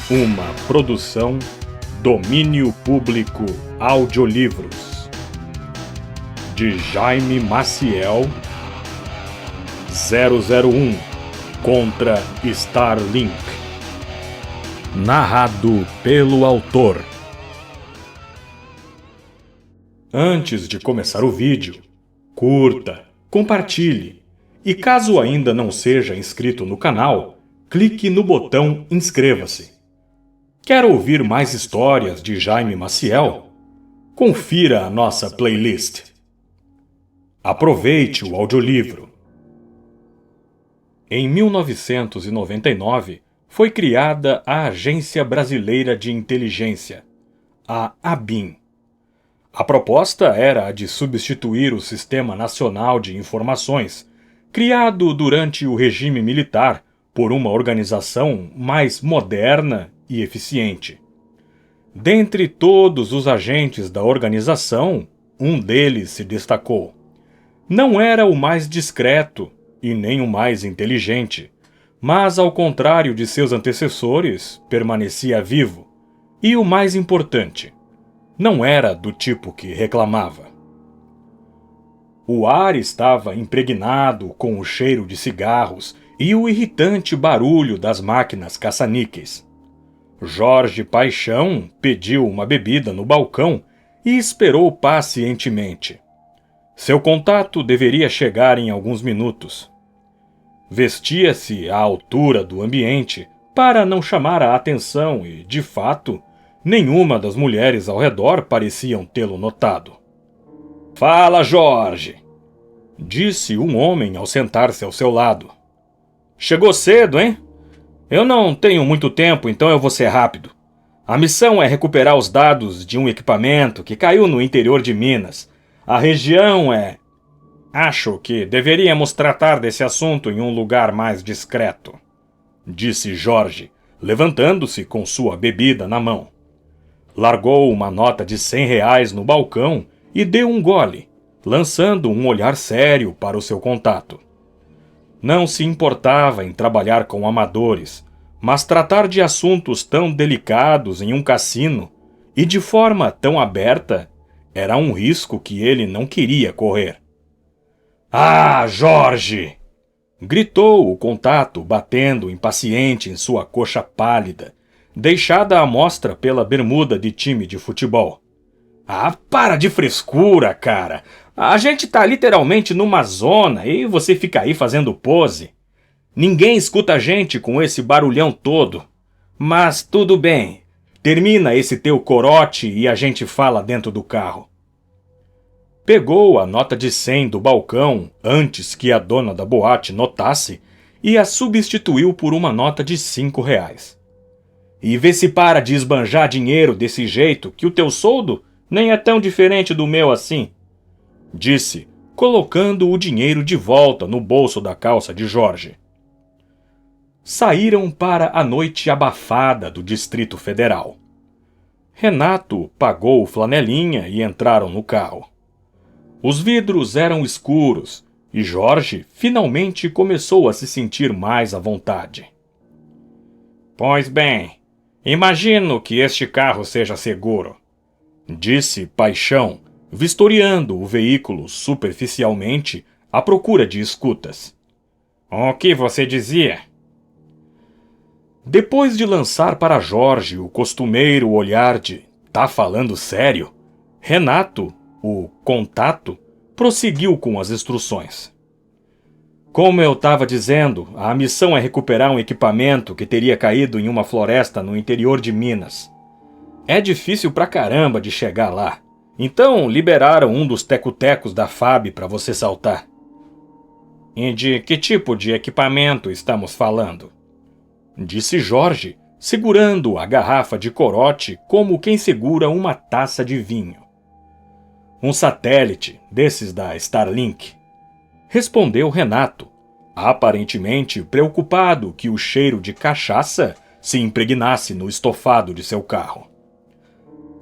Uma produção Domínio Público Audiolivros de Jaime Maciel 001 contra Starlink. Narrado pelo autor. Antes de começar o vídeo, curta, compartilhe e caso ainda não seja inscrito no canal, clique no botão inscreva-se. Quer ouvir mais histórias de Jaime Maciel? Confira a nossa playlist. Aproveite o audiolivro. Em 1999, foi criada a Agência Brasileira de Inteligência, a ABIN. A proposta era a de substituir o Sistema Nacional de Informações, criado durante o regime militar, por uma organização mais moderna e eficiente. Dentre todos os agentes da organização, um deles se destacou. Não era o mais discreto e nem o mais inteligente, mas, ao contrário de seus antecessores, permanecia vivo. E o mais importante, não era do tipo que reclamava. O ar estava impregnado com o cheiro de cigarros e o irritante barulho das máquinas caça-níqueis. Jorge Paixão pediu uma bebida no balcão e esperou pacientemente. Seu contato deveria chegar em alguns minutos. Vestia-se à altura do ambiente para não chamar a atenção e, de fato, nenhuma das mulheres ao redor pareciam tê-lo notado. "Fala, Jorge!" disse um homem ao sentar-se ao seu lado. "Chegou cedo, hein? Eu não tenho muito tempo, então eu vou ser rápido. A missão é recuperar os dados de um equipamento que caiu no interior de Minas. A região é... Acho que deveríamos tratar desse assunto em um lugar mais discreto", disse Jorge, levantando-se com sua bebida na mão. Largou uma nota de R$ 100 no balcão e deu um gole, lançando um olhar sério para o seu contato. Não se importava em trabalhar com amadores, mas tratar de assuntos tão delicados em um cassino e de forma tão aberta era um risco que ele não queria correr. "Ah, Jorge!" gritou o contato, batendo impaciente em sua coxa pálida, deixada à mostra pela bermuda de time de futebol. "Ah, para de frescura, cara! A gente tá literalmente numa zona e você fica aí fazendo pose. Ninguém escuta a gente com esse barulhão todo. Mas tudo bem, termina esse teu corote e a gente fala dentro do carro." Pegou a nota de 100 do balcão antes que a dona da boate notasse e a substituiu por uma nota de R$ 5. "E vê se para de esbanjar dinheiro desse jeito, que o teu soldo nem é tão diferente do meu assim", disse, colocando o dinheiro de volta no bolso da calça de Jorge. Saíram para a noite abafada do Distrito Federal. Renato pagou o flanelinha e entraram no carro. Os vidros eram escuros e Jorge finalmente começou a se sentir mais à vontade. "Pois bem, imagino que este carro seja seguro", disse Paixão, vistoriando o veículo superficialmente à procura de escutas. "O que você dizia?" Depois de lançar para Jorge o costumeiro olhar de "tá falando sério?", Renato, o contato, prosseguiu com as instruções. "Como eu estava dizendo, a missão é recuperar um equipamento que teria caído em uma floresta no interior de Minas. É difícil pra caramba de chegar lá, então liberaram um dos teco-tecos da FAB para você saltar." "E de que tipo de equipamento estamos falando?" disse Jorge, segurando a garrafa de corote como quem segura uma taça de vinho. "Um satélite desses da Starlink", respondeu Renato, aparentemente preocupado que o cheiro de cachaça se impregnasse no estofado de seu carro.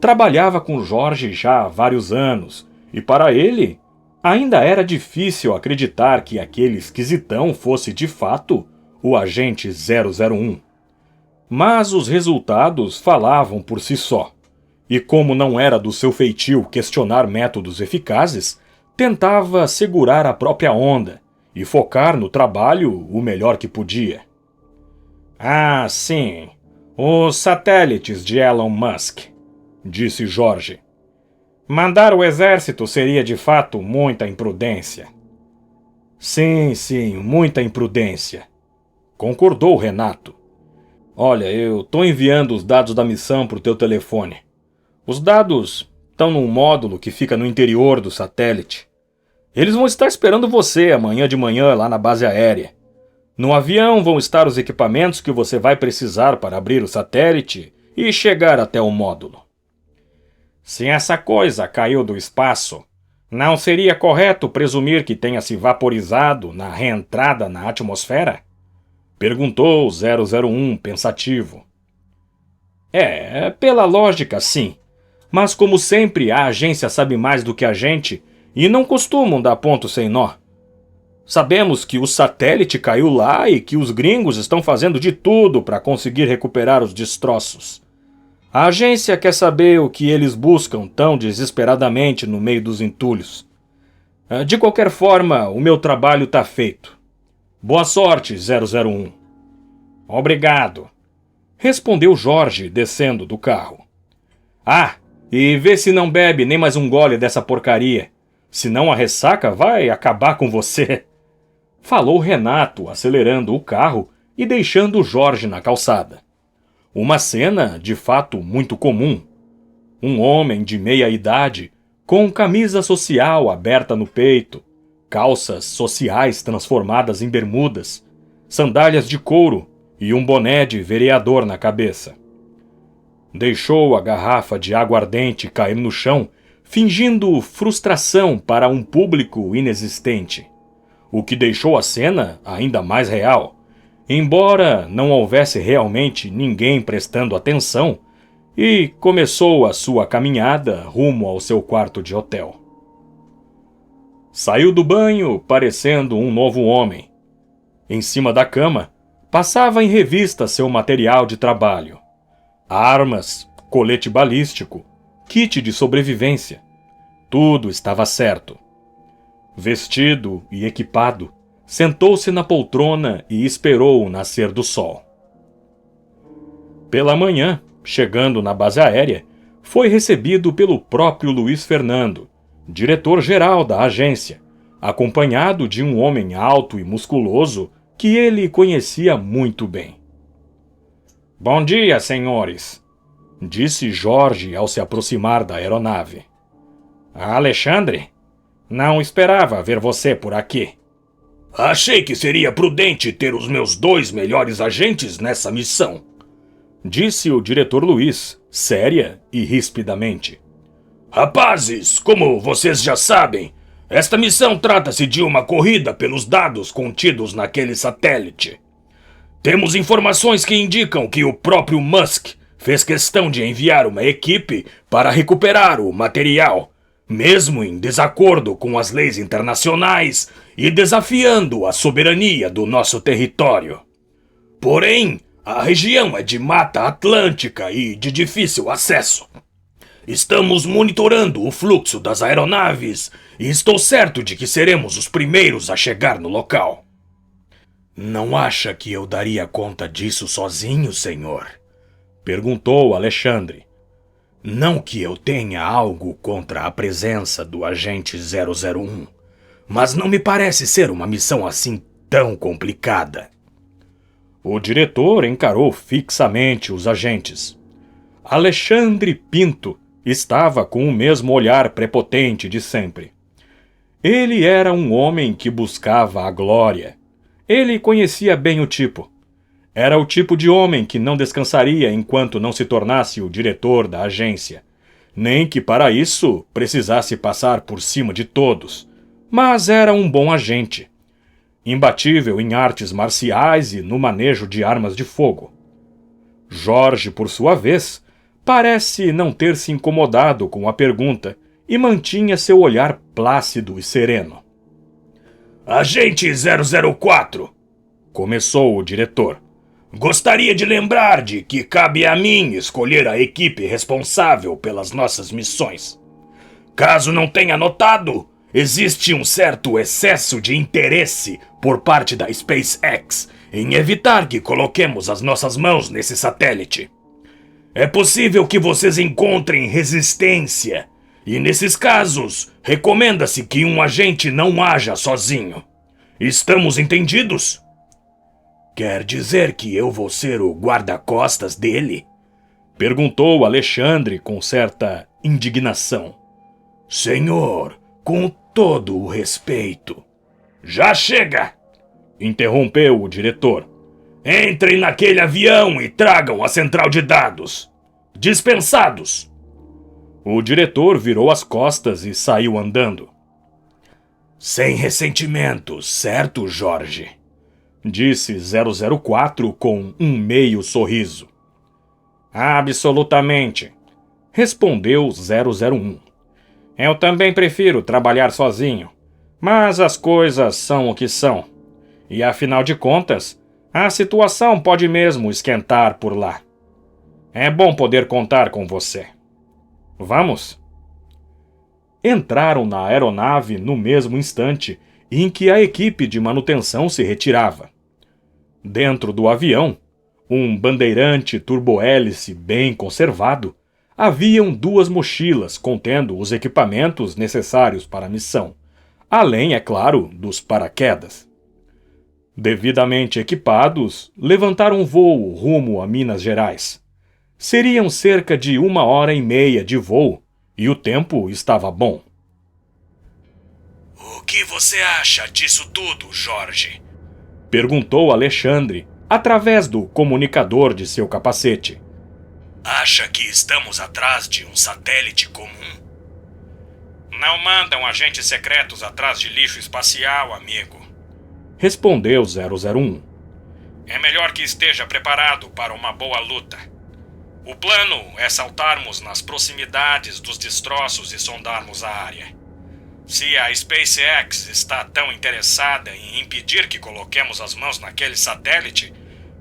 Trabalhava com Jorge já há vários anos e, para ele, ainda era difícil acreditar que aquele esquisitão fosse de fato o agente 001. Mas os resultados falavam por si só. E como não era do seu feitio questionar métodos eficazes, tentava segurar a própria onda e focar no trabalho o melhor que podia. Ah, sim, os satélites de Elon Musk, disse Jorge. Mandar o exército seria de fato muita imprudência. Sim, muita imprudência, concordou Renato. Olha, eu estou enviando os dados da missão para o teu telefone. Os dados estão num módulo que fica no interior do satélite. Eles vão estar esperando você amanhã de manhã lá na base aérea. No avião vão estar os equipamentos que você vai precisar para abrir o satélite e chegar até o módulo. Se essa coisa caiu do espaço, não seria correto presumir que tenha se vaporizado na reentrada na atmosfera? Perguntou 001, pensativo. Pela lógica, sim. Mas como sempre, a agência sabe mais do que a gente e não costumam dar ponto sem nó. Sabemos que o satélite caiu lá e que os gringos estão fazendo de tudo para conseguir recuperar os destroços. A agência quer saber o que eles buscam tão desesperadamente no meio dos entulhos. De qualquer forma, o meu trabalho está feito. Boa sorte, 001. Obrigado, respondeu Jorge, descendo do carro. Ah, e vê se não bebe nem mais um gole dessa porcaria. Senão a ressaca vai acabar com você. Falou Renato, acelerando o carro e deixando Jorge na calçada. Uma cena, de fato, muito comum. Um homem de meia idade, com camisa social aberta no peito, calças sociais transformadas em bermudas, sandálias de couro e um boné de vereador na cabeça. Deixou a garrafa de aguardente cair no chão, fingindo frustração para um público inexistente, o que deixou a cena ainda mais real, embora não houvesse realmente ninguém prestando atenção, e começou a sua caminhada rumo ao seu quarto de hotel. Saiu do banho parecendo um novo homem. Em cima da cama, passava em revista seu material de trabalho. Armas, colete balístico, kit de sobrevivência. Tudo estava certo. Vestido e equipado, sentou-se na poltrona e esperou o nascer do sol. Pela manhã, chegando na base aérea, foi recebido pelo próprio Luiz Fernando, diretor-geral da agência, acompanhado de um homem alto e musculoso que ele conhecia muito bem. Bom dia, senhores, disse Jorge ao se aproximar da aeronave. Alexandre, não esperava ver você por aqui. Achei que seria prudente ter os meus 2 melhores agentes nessa missão, disse o diretor Luiz, séria e rispidamente. Rapazes, como vocês já sabem, esta missão trata-se de uma corrida pelos dados contidos naquele satélite. Temos informações que indicam que o próprio Musk fez questão de enviar uma equipe para recuperar o material, mesmo em desacordo com as leis internacionais e desafiando a soberania do nosso território. Porém, a região é de mata atlântica e de difícil acesso. Estamos monitorando o fluxo das aeronaves e estou certo de que seremos os primeiros a chegar no local. Não acha que eu daria conta disso sozinho, senhor? Perguntou Alexandre. Não que eu tenha algo contra a presença do agente 001, mas não me parece ser uma missão assim tão complicada. O diretor encarou fixamente os agentes. Alexandre Pinto estava com o mesmo olhar prepotente de sempre. Ele era um homem que buscava a glória. Ele conhecia bem o tipo. Era o tipo de homem que não descansaria enquanto não se tornasse o diretor da agência. Nem que para isso precisasse passar por cima de todos. Mas era um bom agente. Imbatível em artes marciais e no manejo de armas de fogo. Jorge, por sua vez, parece não ter se incomodado com a pergunta e mantinha seu olhar plácido e sereno. Agente 004, começou o diretor. Gostaria de lembrar de que cabe a mim escolher a equipe responsável pelas nossas missões. Caso não tenha notado, existe um certo excesso de interesse por parte da SpaceX em evitar que coloquemos as nossas mãos nesse satélite. É possível que vocês encontrem resistência, e nesses casos, recomenda-se que um agente não haja sozinho. Estamos entendidos? Quer dizer que eu vou ser o guarda-costas dele? Perguntou Alexandre com certa indignação. Senhor, com todo o respeito. Já chega! Interrompeu o diretor. Entrem naquele avião e tragam a central de dados. Dispensados! O diretor virou as costas e saiu andando. Sem ressentimentos, certo, Jorge? Disse 004 com um meio sorriso. Absolutamente, respondeu 001. Eu também prefiro trabalhar sozinho, mas as coisas são o que são. E afinal de contas, a situação pode mesmo esquentar por lá. É bom poder contar com você. Vamos? Entraram na aeronave no mesmo instante em que a equipe de manutenção se retirava. Dentro do avião, um bandeirante turbohélice bem conservado, haviam 2 mochilas contendo os equipamentos necessários para a missão, além, é claro, dos paraquedas. Devidamente equipados, levantaram voo rumo a Minas Gerais. Seriam cerca de 1h30 de voo, e o tempo estava bom. O que você acha disso tudo, Jorge? Perguntou Alexandre, através do comunicador de seu capacete. Acha que estamos atrás de um satélite comum? Não mandam agentes secretos atrás de lixo espacial, amigo. Respondeu 001. É melhor que esteja preparado para uma boa luta. O plano é saltarmos nas proximidades dos destroços e sondarmos a área. Se a SpaceX está tão interessada em impedir que coloquemos as mãos naquele satélite,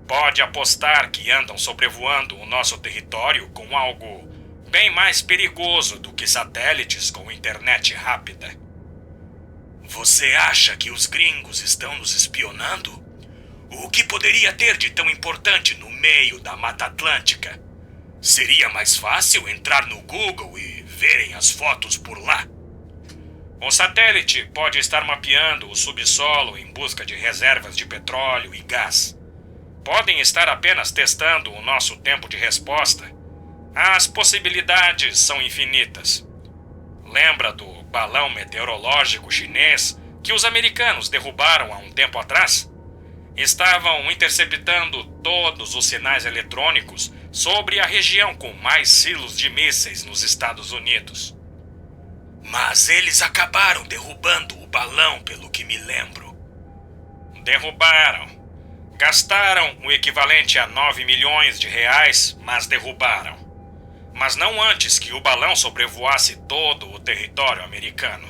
pode apostar que andam sobrevoando o nosso território com algo bem mais perigoso do que satélites com internet rápida. Você acha que os gringos estão nos espionando? O que poderia ter de tão importante no meio da Mata Atlântica? Seria mais fácil entrar no Google e verem as fotos por lá. O satélite pode estar mapeando o subsolo em busca de reservas de petróleo e gás. Podem estar apenas testando o nosso tempo de resposta. As possibilidades são infinitas. Lembra do balão meteorológico chinês que os americanos derrubaram há um tempo atrás? Estavam interceptando todos os sinais eletrônicos sobre a região com mais silos de mísseis nos Estados Unidos. Mas eles acabaram derrubando o balão, pelo que me lembro. Derrubaram. Gastaram o equivalente a 9 milhões de reais, mas derrubaram. Mas não antes que o balão sobrevoasse todo o território americano.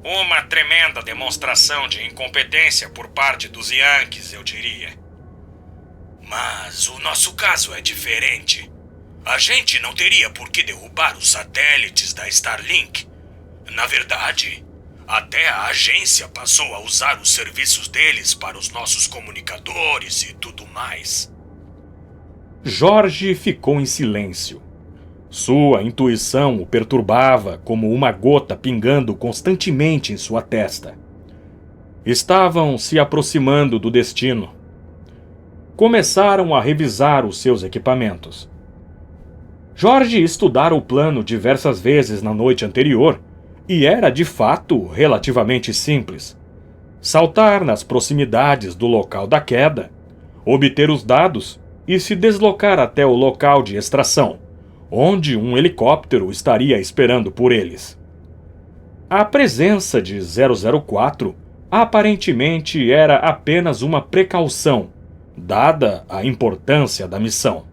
Uma tremenda demonstração de incompetência por parte dos Yankees, eu diria. Mas o nosso caso é diferente. A gente não teria por que derrubar os satélites da Starlink. Na verdade, até a agência passou a usar os serviços deles para os nossos comunicadores e tudo mais. Jorge ficou em silêncio. Sua intuição o perturbava como uma gota pingando constantemente em sua testa. Estavam se aproximando do destino. Começaram a revisar os seus equipamentos. Jorge estudara o plano diversas vezes na noite anterior e era, de fato, relativamente simples. Saltar nas proximidades do local da queda, obter os dados e se deslocar até o local de extração, onde um helicóptero estaria esperando por eles. A presença de 004 aparentemente era apenas uma precaução, dada a importância da missão.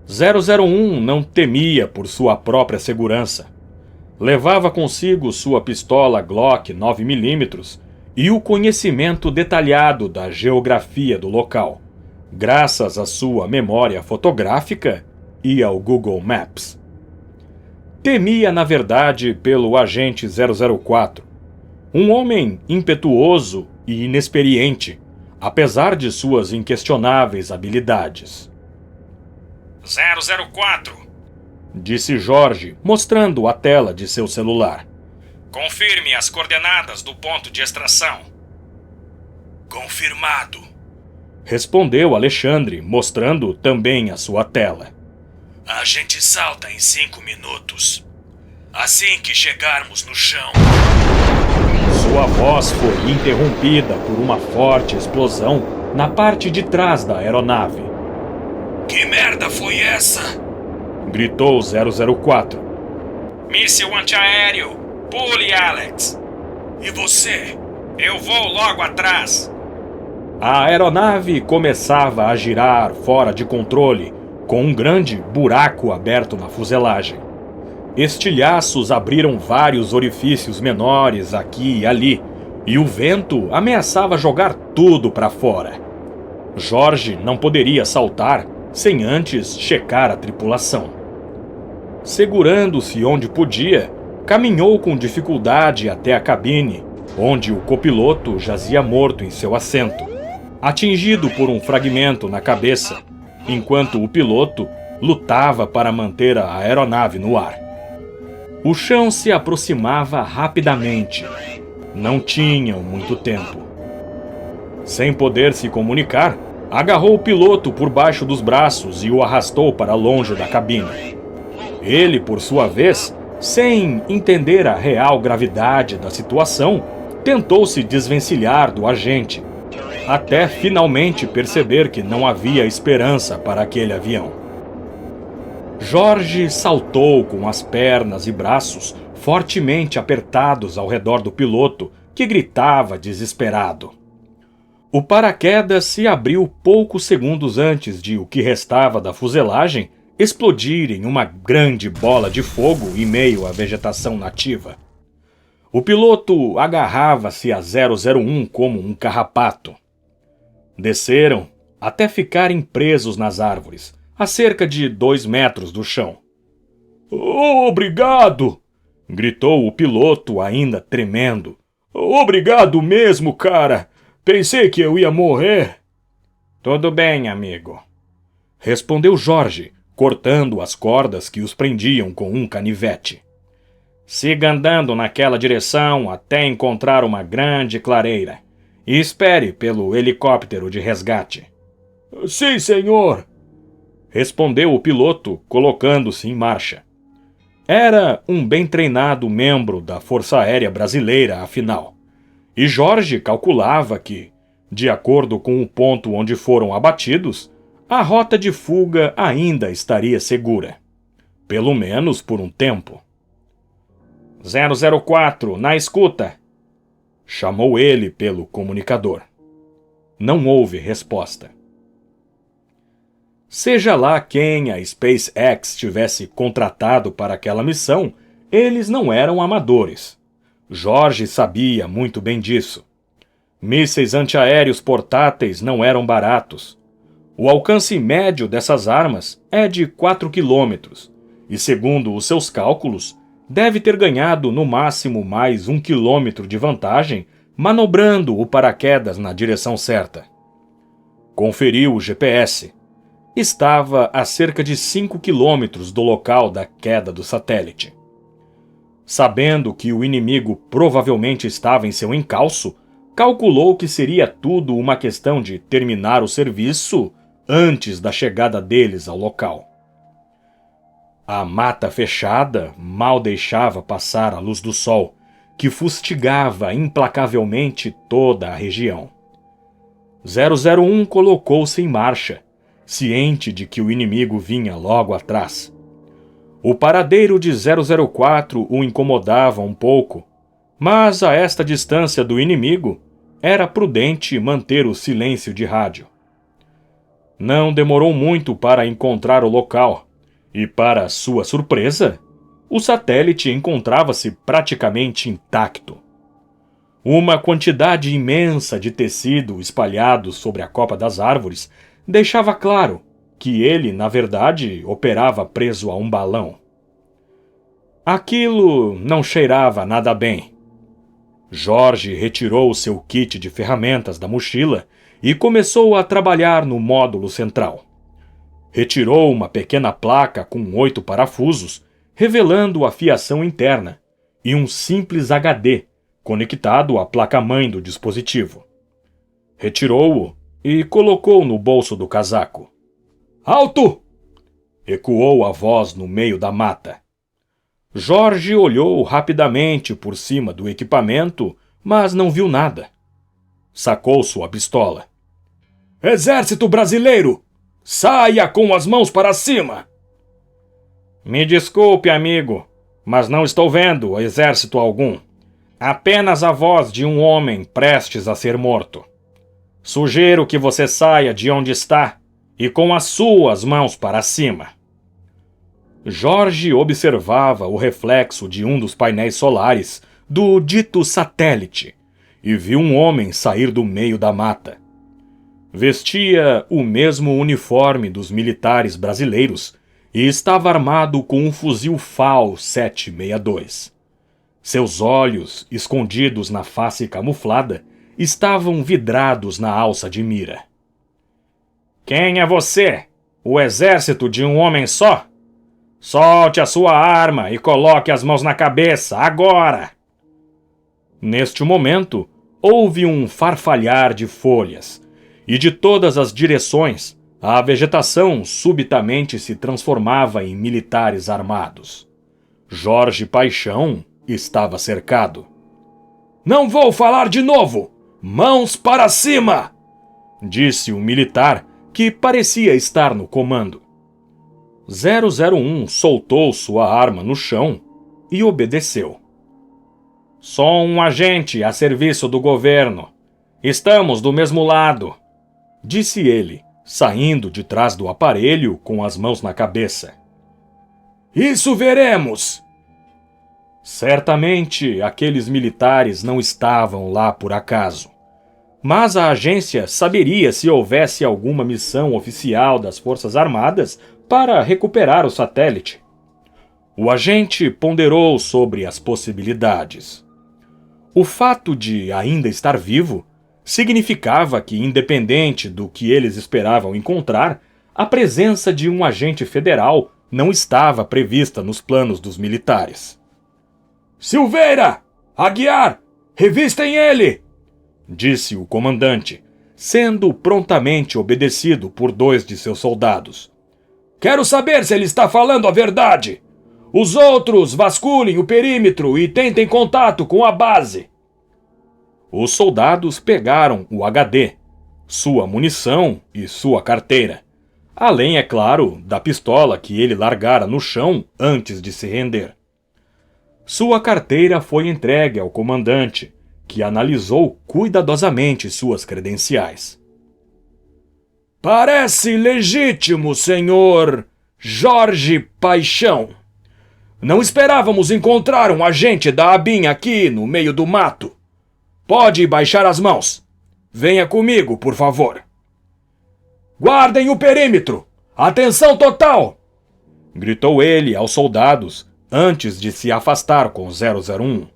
001 não temia por sua própria segurança. Levava consigo sua pistola Glock 9mm e o conhecimento detalhado da geografia do local, graças à sua memória fotográfica e ao Google Maps. Temia, na verdade, pelo agente 004, um homem impetuoso e inexperiente, apesar de suas inquestionáveis habilidades. 004, disse Jorge, mostrando a tela de seu celular. confirme as coordenadas do ponto de extração. Confirmado, respondeu Alexandre, mostrando também a sua tela. a gente salta em 5 minutos. Assim que chegarmos no chão. Sua voz foi interrompida por uma forte explosão na parte de trás da aeronave. Que merda foi essa? Gritou 004. Míssil antiaéreo! Pule, Alex! E você? Eu vou logo atrás! A aeronave começava a girar fora de controle, com um grande buraco aberto na fuselagem. Estilhaços abriram vários orifícios menores aqui e ali, e o vento ameaçava jogar tudo para fora. Jorge não poderia saltar sem antes checar a tripulação. Segurando-se onde podia, caminhou com dificuldade até a cabine, onde o copiloto jazia morto em seu assento, atingido por um fragmento na cabeça, enquanto o piloto lutava para manter a aeronave no ar. O chão se aproximava rapidamente. Não tinham muito tempo. Sem poder se comunicar, agarrou o piloto por baixo dos braços e o arrastou para longe da cabine. Ele, por sua vez, sem entender a real gravidade da situação, tentou se desvencilhar do agente, até finalmente perceber que não havia esperança para aquele avião. Jorge saltou com as pernas e braços fortemente apertados ao redor do piloto, que gritava desesperado. O paraquedas se abriu poucos segundos antes de o que restava da fuselagem explodir em uma grande bola de fogo em meio à vegetação nativa. O piloto agarrava-se a 001 como um carrapato. Desceram até ficarem presos nas árvores, a cerca de 2 metros do chão. Obrigado! Gritou o piloto, ainda tremendo. Obrigado mesmo, cara! Pensei que eu ia morrer. Tudo bem, amigo, respondeu Jorge, cortando as cordas que os prendiam com um canivete. Siga andando naquela direção até encontrar uma grande clareira e espere pelo helicóptero de resgate. Sim, senhor! Respondeu o piloto, colocando-se em marcha. Era um bem treinado membro da Força Aérea Brasileira, afinal. E Jorge calculava que, de acordo com o ponto onde foram abatidos, a rota de fuga ainda estaria segura. Pelo menos por um tempo. 004, na escuta! Chamou ele pelo comunicador. Não houve resposta. Seja lá quem a SpaceX tivesse contratado para aquela missão, eles não eram amadores. Jorge sabia muito bem disso. Mísseis antiaéreos portáteis não eram baratos. O alcance médio dessas armas é de 4 quilômetros, e segundo os seus cálculos, deve ter ganhado no máximo mais 1 quilômetro de vantagem manobrando o paraquedas na direção certa. Conferiu o GPS. Estava a cerca de 5 quilômetros do local da queda do satélite. Sabendo que o inimigo provavelmente estava em seu encalço, calculou que seria tudo uma questão de terminar o serviço antes da chegada deles ao local. A mata fechada mal deixava passar a luz do sol, que fustigava implacavelmente toda a região. 001 colocou-se em marcha, ciente de que o inimigo vinha logo atrás. O paradeiro de 004 o incomodava um pouco, mas a esta distância do inimigo, era prudente manter o silêncio de rádio. Não demorou muito para encontrar o local, e para sua surpresa, o satélite encontrava-se praticamente intacto. Uma quantidade imensa de tecido espalhado sobre a copa das árvores deixava claro que ele, na verdade, operava preso a um balão. Aquilo não cheirava nada bem. Jorge retirou seu kit de ferramentas da mochila e começou a trabalhar no módulo central. Retirou uma pequena placa com 8 parafusos, revelando a fiação interna, e um simples HD, conectado à placa-mãe do dispositivo. Retirou-o e colocou no bolso do casaco. "Alto!" ecoou a voz no meio da mata. Jorge olhou rapidamente por cima do equipamento, mas não viu nada. Sacou sua pistola. "Exército Brasileiro! Saia com as mãos para cima!" "Me desculpe, amigo, mas não estou vendo exército algum. Apenas a voz de um homem prestes a ser morto. Sugiro que você saia de onde está e com as suas mãos para cima." Jorge observava o reflexo de um dos painéis solares do dito satélite e viu um homem sair do meio da mata. Vestia o mesmo uniforme dos militares brasileiros e estava armado com um fuzil FAL 762. Seus olhos, escondidos na face camuflada, estavam vidrados na alça de mira. "Quem é você? O exército de um homem só? Solte a sua arma e coloque as mãos na cabeça, agora!" Neste momento, houve um farfalhar de folhas, e de todas as direções, a vegetação subitamente se transformava em militares armados. Jorge Paixão estava cercado. "Não vou falar de novo! Mãos para cima!" disse o militar, que parecia estar no comando. 001 soltou sua arma no chão e obedeceu. "Sou um agente a serviço do governo. Estamos do mesmo lado", disse ele, saindo de trás do aparelho com as mãos na cabeça. "Isso veremos!" Certamente aqueles militares não estavam lá por acaso. Mas a agência saberia se houvesse alguma missão oficial das Forças Armadas para recuperar o satélite. O agente ponderou sobre as possibilidades. O fato de ainda estar vivo significava que, independente do que eles esperavam encontrar, a presença de um agente federal não estava prevista nos planos dos militares. "Silveira! Aguiar! Revistem ele!" disse o comandante, sendo prontamente obedecido por 2 de seus soldados. "Quero saber se ele está falando a verdade. Os outros vasculhem o perímetro e tentem contato com a base." Os soldados pegaram o HD, sua munição e sua carteira, além, é claro, da pistola que ele largara no chão antes de se render. Sua carteira foi entregue ao comandante, que analisou cuidadosamente suas credenciais. "Parece legítimo, senhor Jorge Paixão. Não esperávamos encontrar um agente da ABIN aqui no meio do mato. Pode baixar as mãos. Venha comigo, por favor." "Guardem o perímetro! Atenção total!" gritou ele aos soldados antes de se afastar com 001.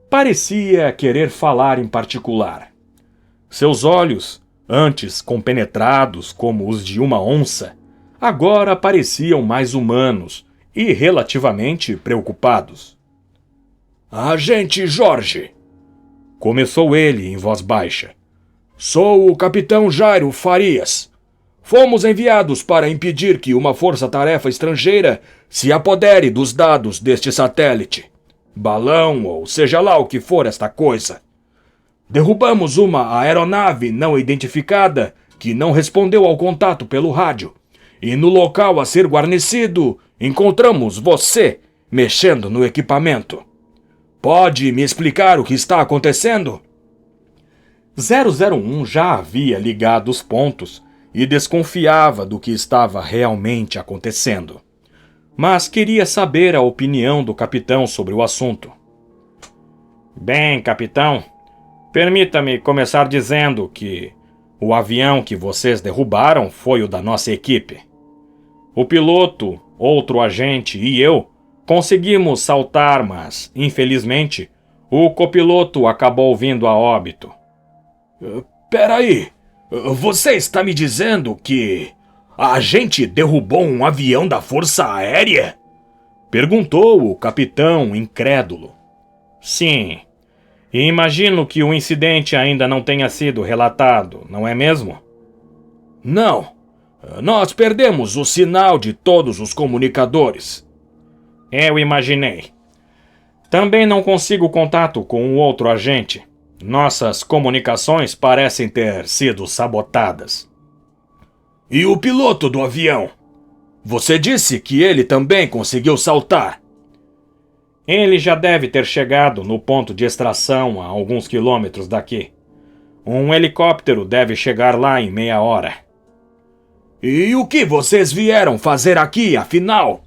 Parecia querer falar em particular. Seus olhos, antes compenetrados como os de uma onça, agora pareciam mais humanos e relativamente preocupados. "Agente Jorge", começou ele em voz baixa, "sou o capitão Jairo Farias. Fomos enviados para impedir que uma força-tarefa estrangeira se apodere dos dados deste satélite. Balão ou seja lá o que for esta coisa. Derrubamos uma aeronave não identificada que não respondeu ao contato pelo rádio. E no local a ser guarnecido, encontramos você mexendo no equipamento. Pode me explicar o que está acontecendo?" 001 já havia ligado os pontos e desconfiava do que estava realmente acontecendo. Mas queria saber a opinião do capitão sobre o assunto. "Bem, capitão, permita-me começar dizendo que O avião que vocês derrubaram foi o da nossa equipe. O piloto, outro agente e eu conseguimos saltar, mas, infelizmente, o copiloto acabou vindo a óbito. Peraí, você está me dizendo que a gente derrubou um avião da Força Aérea? Perguntou o capitão incrédulo. Sim, e imagino que o incidente ainda não tenha sido relatado, não é mesmo? Não, nós perdemos o sinal de todos os comunicadores. Eu imaginei. Também não consigo contato com o outro agente. Nossas comunicações parecem ter sido sabotadas. E o piloto do avião? Você disse que ele também conseguiu saltar. Ele já deve ter chegado no ponto de extração a alguns quilômetros daqui. Um helicóptero deve chegar lá em meia hora. E o que vocês vieram fazer aqui, afinal?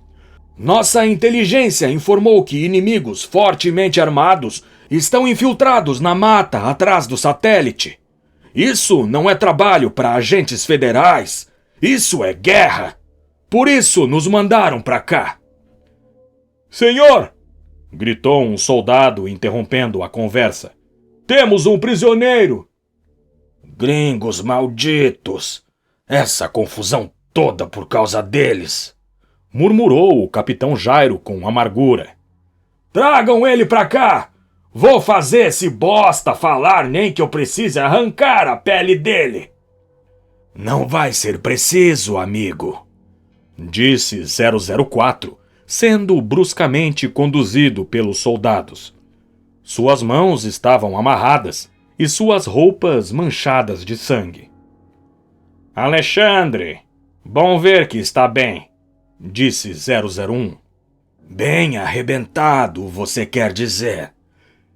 Nossa inteligência informou que inimigos fortemente armados estão infiltrados na mata atrás do satélite. Isso não é trabalho para agentes federais. Isso é guerra. Por isso nos mandaram para cá. Senhor! Gritou um soldado interrompendo a conversa. Temos um prisioneiro! Gringos malditos! Essa confusão toda por causa deles! Murmurou o capitão Jairo com amargura. Tragam ele pra cá! Vou fazer esse bosta falar nem que eu precise arrancar a pele dele! Não vai ser preciso, amigo, disse 004, sendo bruscamente conduzido pelos soldados. Suas mãos estavam amarradas e suas roupas manchadas de sangue. Alexandre, bom ver que está bem, disse 001. Bem arrebentado, você quer dizer?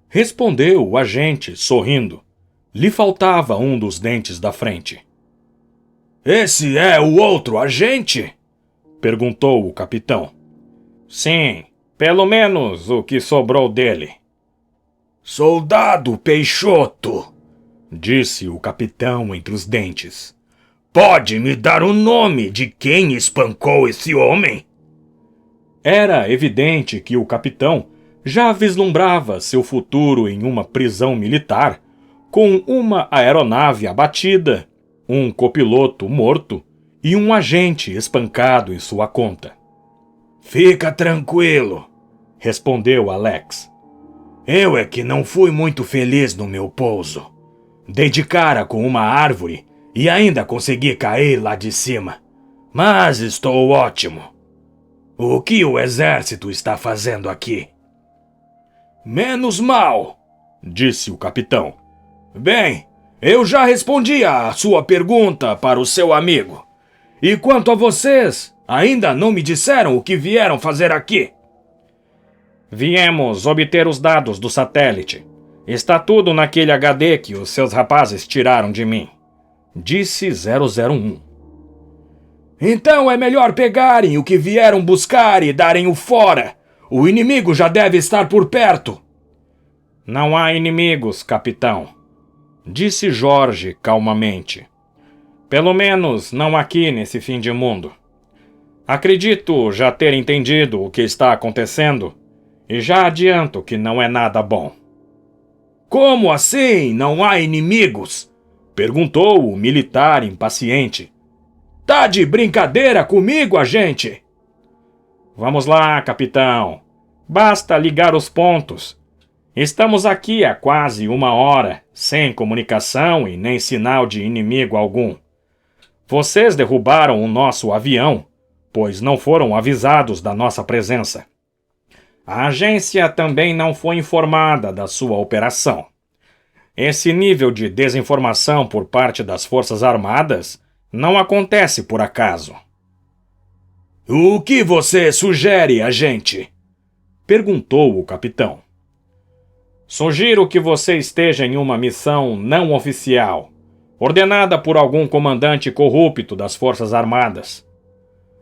Respondeu o agente, sorrindo. Lhe faltava um dos dentes da frente. Esse é o outro agente? Perguntou o capitão. Sim, pelo menos o que sobrou dele. Soldado Peixoto, disse o capitão entre os dentes. Pode me dar o nome de quem espancou esse homem? Era evidente que o capitão já vislumbrava seu futuro em uma prisão militar, com uma aeronave abatida, um copiloto morto e um agente espancado em sua conta. Fica tranquilo, respondeu Alex. Eu é que não fui muito feliz no meu pouso. Dei de cara com uma árvore e ainda consegui cair lá de cima. Mas estou ótimo. O que o exército está fazendo aqui? Menos mal, disse o capitão. Bem, eu já respondi a sua pergunta para o seu amigo. E quanto a vocês, ainda não me disseram o que vieram fazer aqui? Viemos obter os dados do satélite. Está tudo naquele HD que os seus rapazes tiraram de mim, disse 001. Então é melhor pegarem o que vieram buscar e darem o fora. O inimigo já deve estar por perto. Não há inimigos, capitão, disse Jorge calmamente. Pelo menos não aqui nesse fim de mundo. Acredito já ter entendido o que está acontecendo e já adianto que não é nada bom. Como assim não há inimigos? Perguntou o militar impaciente. Tá de brincadeira comigo, agente? Vamos lá, capitão. Basta ligar os pontos. Estamos aqui há quase 1 hora, sem comunicação e nem sinal de inimigo algum. Vocês derrubaram o nosso avião, pois não foram avisados da nossa presença. A agência também não foi informada da sua operação. Esse nível de desinformação por parte das Forças Armadas não acontece por acaso. O que você sugere, agente? Perguntou o capitão. Sugiro que você esteja em uma missão não oficial, ordenada por algum comandante corrupto das Forças Armadas.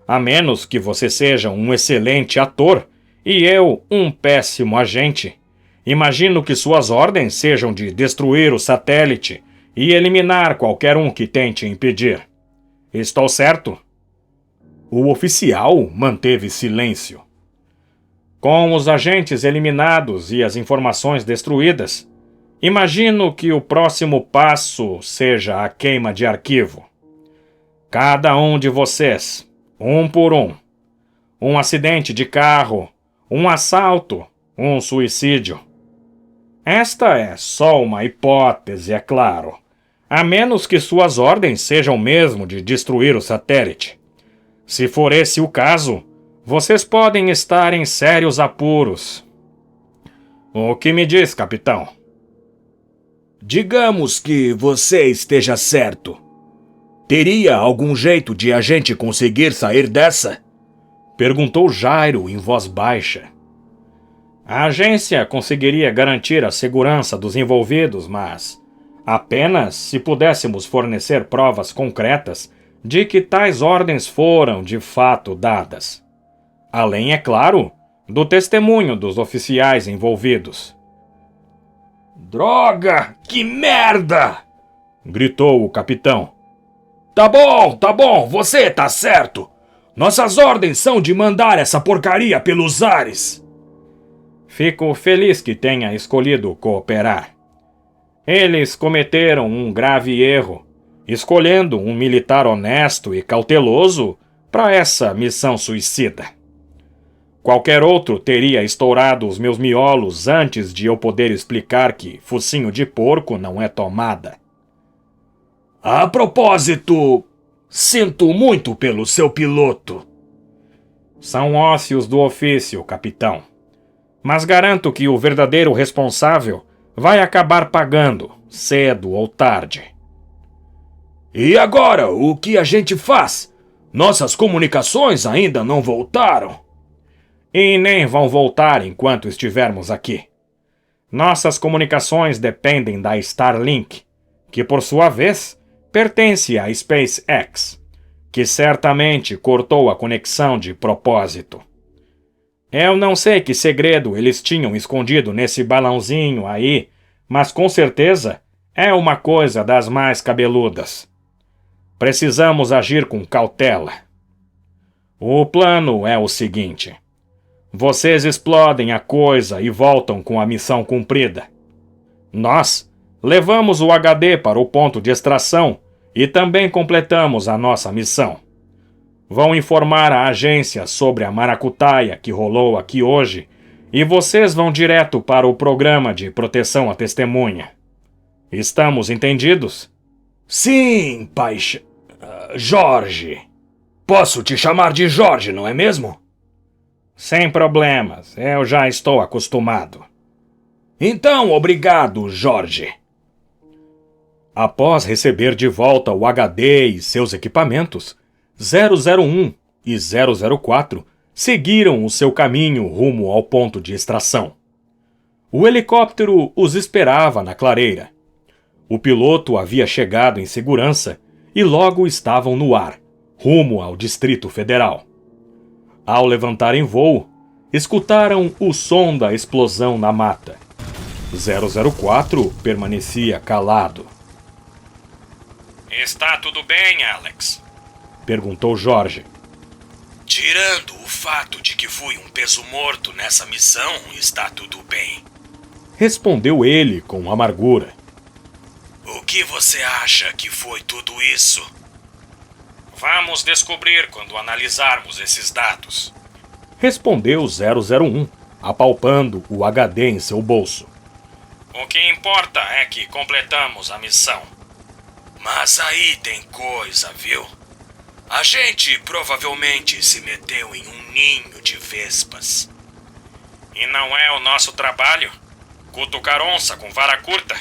A menos que você seja um excelente ator e eu um péssimo agente, imagino que suas ordens sejam de destruir o satélite e eliminar qualquer um que tente impedir. Estou certo? O oficial manteve silêncio. Com os agentes eliminados e as informações destruídas, imagino que o próximo passo seja a queima de arquivo. Cada um de vocês, um por um acidente de carro, um assalto, um suicídio. Esta é só uma hipótese, é claro, a menos que suas ordens sejam mesmo de destruir o satélite. Se for esse o caso, vocês podem estar em sérios apuros. O que me diz, capitão? Digamos que você esteja certo. Teria algum jeito de a gente conseguir sair dessa? Perguntou Jairo em voz baixa. A agência conseguiria garantir a segurança dos envolvidos, mas apenas se pudéssemos fornecer provas concretas de que tais ordens foram de fato dadas. Além, é claro, do testemunho dos oficiais envolvidos. Droga! Que merda! Gritou o capitão. Tá bom, você tá certo. Nossas ordens são de mandar essa porcaria pelos ares. Fico feliz que tenha escolhido cooperar. Eles cometeram um grave erro, escolhendo um militar honesto e cauteloso para essa missão suicida. Qualquer outro teria estourado os meus miolos antes de eu poder explicar que focinho de porco não é tomada. A propósito, sinto muito pelo seu piloto. São ócios do ofício, capitão. Mas garanto que o verdadeiro responsável vai acabar pagando, cedo ou tarde. E agora, o que a gente faz? Nossas comunicações ainda não voltaram. E nem vão voltar enquanto estivermos aqui. Nossas comunicações dependem da Starlink, que por sua vez pertence à SpaceX, que certamente cortou a conexão de propósito. Eu não sei que segredo eles tinham escondido nesse balãozinho aí, mas com certeza é uma coisa das mais cabeludas. Precisamos agir com cautela. O plano é o seguinte: vocês explodem a coisa e voltam com a missão cumprida. Nós levamos o HD para o ponto de extração e também completamos a nossa missão. Vão informar a agência sobre a maracutaia que rolou aqui hoje e vocês vão direto para o programa de proteção à testemunha. Estamos entendidos? Sim, Jorge. Posso te chamar de Jorge, não é mesmo? Sem problemas, eu já estou acostumado. Então, obrigado, Jorge. Após receber de volta o HD e seus equipamentos, 001 e 004 seguiram o seu caminho rumo ao ponto de extração. O helicóptero os esperava na clareira. O piloto havia chegado em segurança e logo estavam no ar, rumo ao Distrito Federal. Ao levantarem voo, escutaram o som da explosão na mata. 004 permanecia calado. Está tudo bem, Alex? Perguntou Jorge. Tirando o fato de que fui um peso morto nessa missão, está tudo bem. Respondeu ele com amargura. O que você acha que foi tudo isso? Vamos descobrir quando analisarmos esses dados. Respondeu 001, apalpando o HD em seu bolso. O que importa é que completamos a missão. Mas aí tem coisa, viu? A gente provavelmente se meteu em um ninho de vespas. E não é o nosso trabalho cutucar onça com vara curta?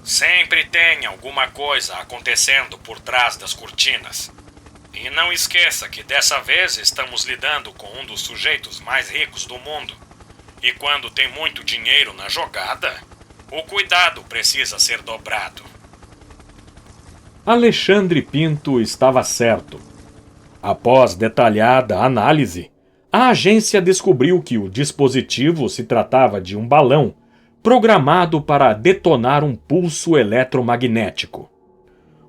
Sempre tem alguma coisa acontecendo por trás das cortinas. E não esqueça que dessa vez estamos lidando com um dos sujeitos mais ricos do mundo. E quando tem muito dinheiro na jogada, o cuidado precisa ser dobrado. Alexandre Pinto estava certo. Após detalhada análise, a agência descobriu que o dispositivo se tratava de um balão programado para detonar um pulso eletromagnético.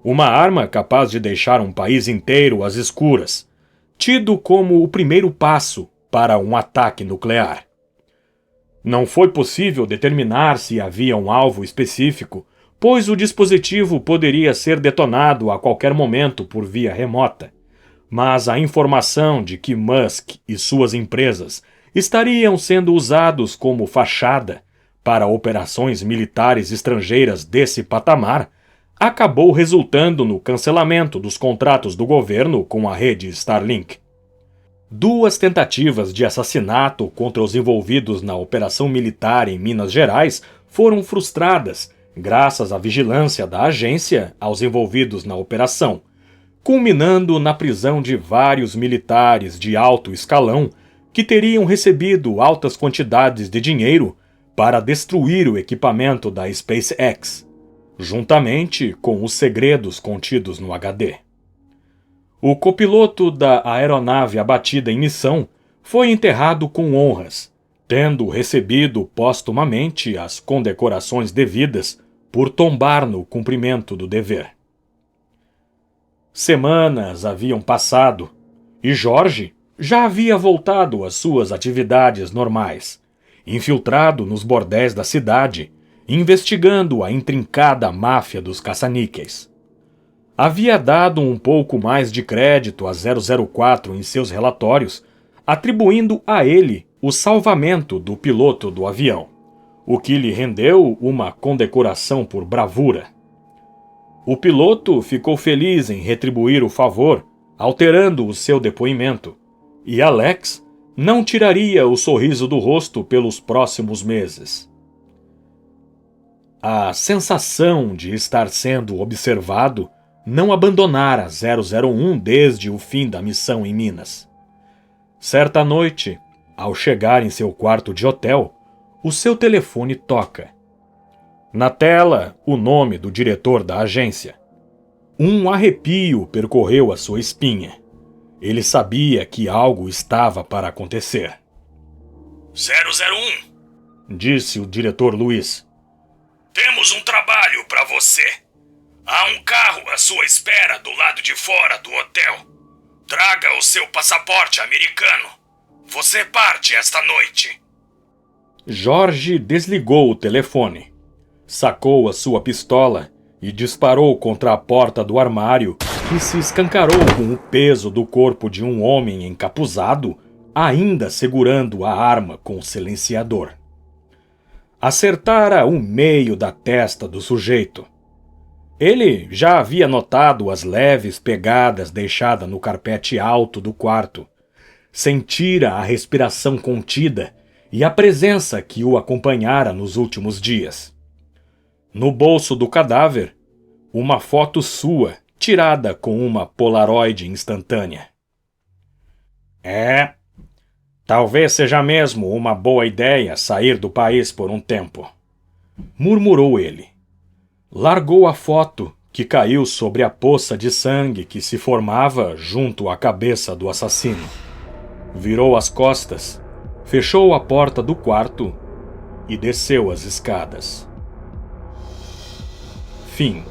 Uma arma capaz de deixar um país inteiro às escuras, tido como o primeiro passo para um ataque nuclear. Não foi possível determinar se havia um alvo específico, pois o dispositivo poderia ser detonado a qualquer momento por via remota. Mas a informação de que Musk e suas empresas estariam sendo usados como fachada para operações militares estrangeiras desse patamar acabou resultando no cancelamento dos contratos do governo com a rede Starlink. 2 tentativas de assassinato contra os envolvidos na operação militar em Minas Gerais foram frustradas graças à vigilância da agência aos envolvidos na operação, culminando na prisão de vários militares de alto escalão que teriam recebido altas quantidades de dinheiro para destruir o equipamento da SpaceX, juntamente com os segredos contidos no HD. O copiloto da aeronave abatida em missão foi enterrado com honras, tendo recebido póstumamente as condecorações devidas por tombar no cumprimento do dever. Semanas haviam passado e Jorge já havia voltado às suas atividades normais, infiltrado nos bordéis da cidade, investigando a intrincada máfia dos caça-níqueis. Havia dado um pouco mais de crédito a 004 em seus relatórios, atribuindo a ele o salvamento do piloto do avião, o que lhe rendeu uma condecoração por bravura. O piloto ficou feliz em retribuir o favor, alterando o seu depoimento, e Alex não tiraria o sorriso do rosto pelos próximos meses. A sensação de estar sendo observado não abandonara 001 desde o fim da missão em Minas. Certa noite, ao chegar em seu quarto de hotel, o seu telefone toca. Na tela, o nome do diretor da agência. Um arrepio percorreu a sua espinha. Ele sabia que algo estava para acontecer. 001, disse o diretor Luiz. Temos um trabalho para você. Há um carro à sua espera do lado de fora do hotel. Traga o seu passaporte americano. Você parte esta noite. Jorge desligou o telefone, sacou a sua pistola e disparou contra a porta do armário, que se escancarou com o peso do corpo de um homem encapuzado, ainda segurando a arma com silenciador. Acertara o meio da testa do sujeito. Ele já havia notado as leves pegadas deixadas no carpete alto do quarto. Sentira a respiração contida e a presença que o acompanhara nos últimos dias. No bolso do cadáver, uma foto sua, tirada com uma Polaroid instantânea. Talvez seja mesmo uma boa ideia sair do país por um tempo, murmurou ele. Largou a foto, que caiu sobre a poça de sangue que se formava junto à cabeça do assassino. Virou as costas, fechou a porta do quarto e desceu as escadas. Fim.